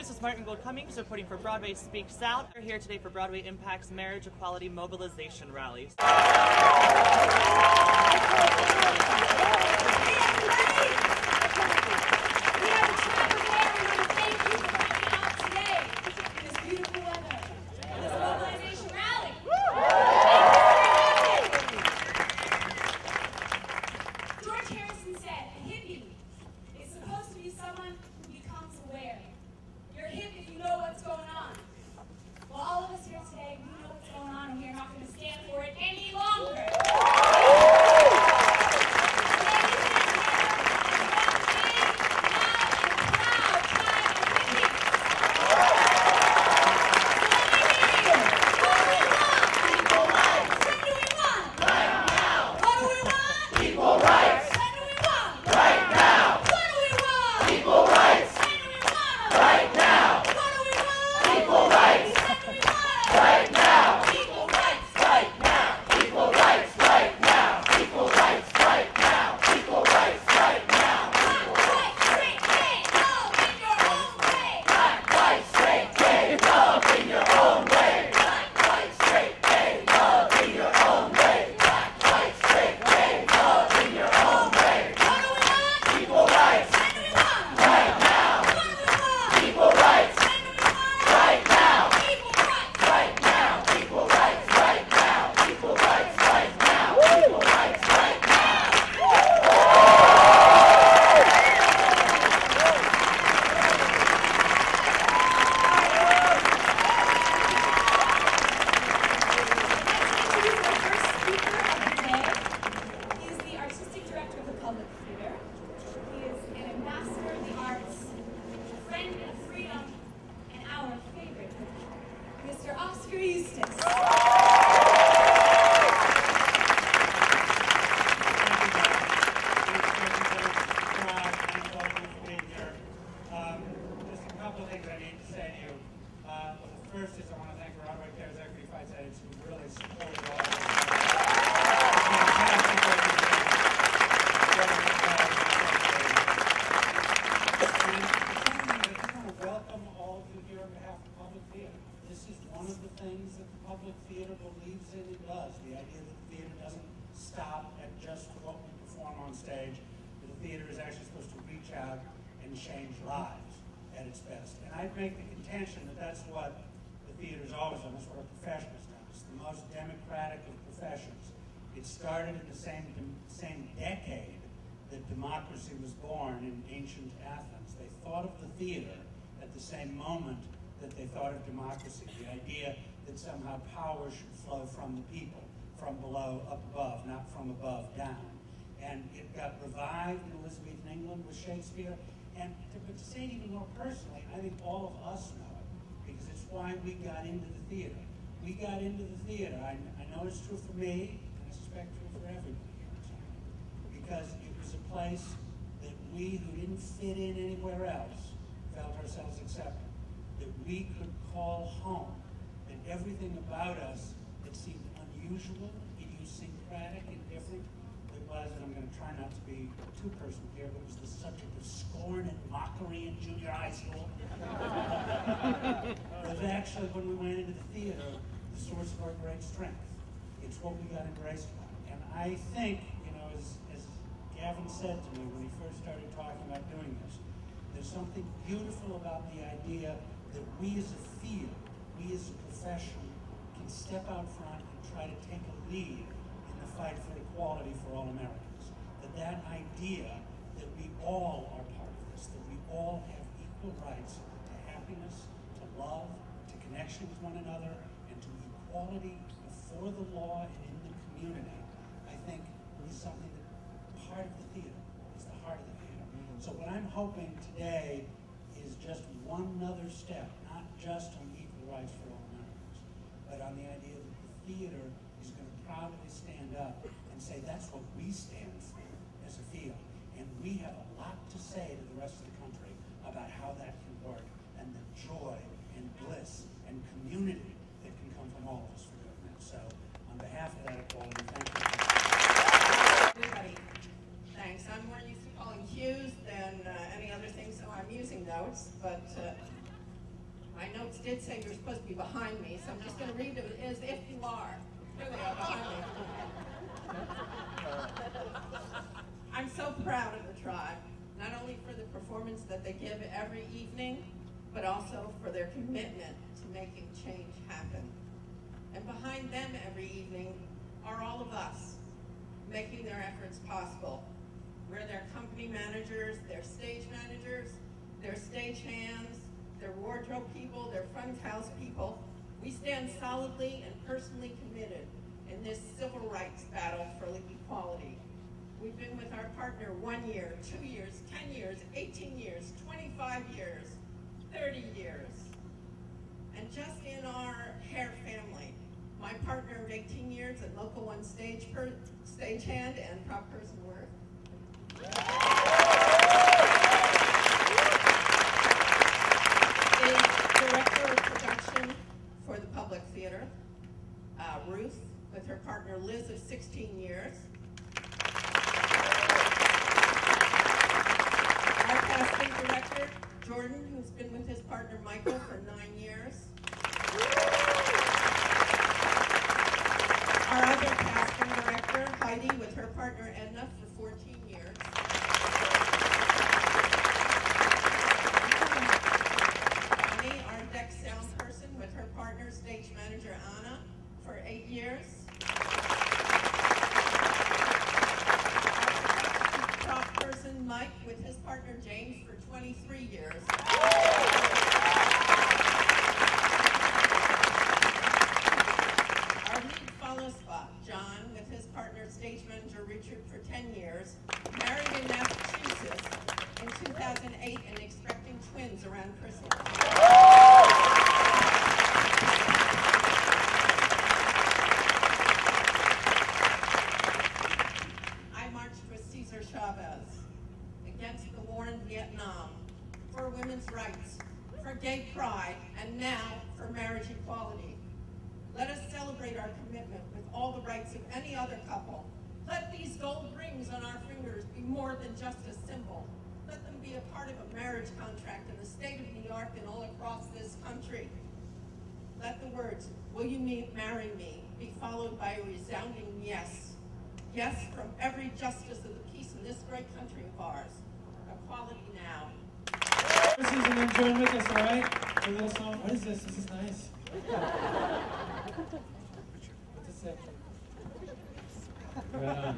this is Martin Gold Cummings reporting for Broadway Speaks Out. We're here today for Broadway Impact's Marriage Equality Mobilization Rally. Mr. Oskar Eustis. Just a couple of things I need to say to you. The first is I want to thank Broadway Cares Equity Fights Edits who really supported all of this. I want to welcome all of you here on behalf of Public Theater. This is one of the things that the Public Theater believes in and does. The idea that the theater doesn't stop at just what we perform on stage. That the theater is actually supposed to reach out and change lives at its best. And I'd make the contention that that's what the theater's always done. That's what a profession has done. It's the most democratic of professions. It started in the same decade that democracy was born in ancient Athens. They thought of the theater at the same moment that they thought of democracy. The idea that somehow power should flow from the people, from below up above, not from above down. And it got revived in Elizabethan England with Shakespeare. And to say it even more personally, I think all of us know it, because it's why we got into the theater. We got into the theater. I know it's true for me, and I suspect true for everybody here tonight, because it was a place that we who didn't fit in anywhere else felt ourselves accepted, that we could call home, that everything about us that seemed unusual, idiosyncratic, and different, it was, and I'm going to try not to be too personal here, but it was the subject of scorn and mockery in junior high school. It was actually, when we went into the theater, the source of our great strength. It's what we got embraced by. And I think, as Gavin said to me when he first started talking about doing this, there's something beautiful about the idea that we as a field, we as a profession, can step out front and try to take a lead in the fight for equality for all Americans. That idea that we all are part of this, that we all have equal rights to happiness, to love, to connection with one another, and to equality before the law and in the community, I think is something that part of the theater, is the heart of the theater. So what I'm hoping today is just one other step, not just on equal rights for all Americans, but on the idea that the theater is going to proudly stand up and say that's what we stand for as a field. And we have a lot to say to the rest of the country about how that can work, and the joy and bliss and community that can come from all of us for doing that. So on behalf of that equality, thank you. Everybody, thanks. I'm more used to calling cues than any other thing, so I'm using notes, but My notes did say you're supposed to be behind me, so I'm just going to read it as if you are. Here they are behind me. I'm so proud of the tribe, not only for the performance that they give every evening, but also for their commitment to making change happen. And behind them every evening are all of us, making their efforts possible. We're their company managers, their stage managers, their stage hands, their wardrobe people, their front house people. We stand solidly and personally committed in this civil rights battle for equality. We've been with our partner 1 year, 2 years, 10 years, 18 years, 25 years, 30 years. And just in our hair family, my partner of 18 years and Local 1 stagehand and prop person Worth. Is director of production for the Public Theater. Ruth, with her partner Liz of 16 years. Our casting director, Jordan, who's been with his partner Michael for 9 years. Our other casting director, Heidi, with her partner Edna for 14 years. Bonnie, our deck sound person, with her partner, stage manager Anna, for 8 years. Our prop person, Mike, with his partner James for 23 years. Our lead follow spot, John, with his partner stage manager Richard for 10 years, married in Massachusetts in 2008 and expecting twins around Christmas. I marched with Cesar Chavez against the war in Vietnam, for women's rights, for gay pride, and now for marriage equality. Let us celebrate our commitment with all the rights of any other couple. Let these gold rings on our fingers be more than just a symbol. Let them be a part of a marriage contract in the state of New York and all across this country. Let the words, "Will you marry me?" be followed by a resounding yes. Yes from every justice of the peace in this great country of ours. Equality now. Susan, and join with us, all right? A little song. What is this? This is nice. What's it say? Right on.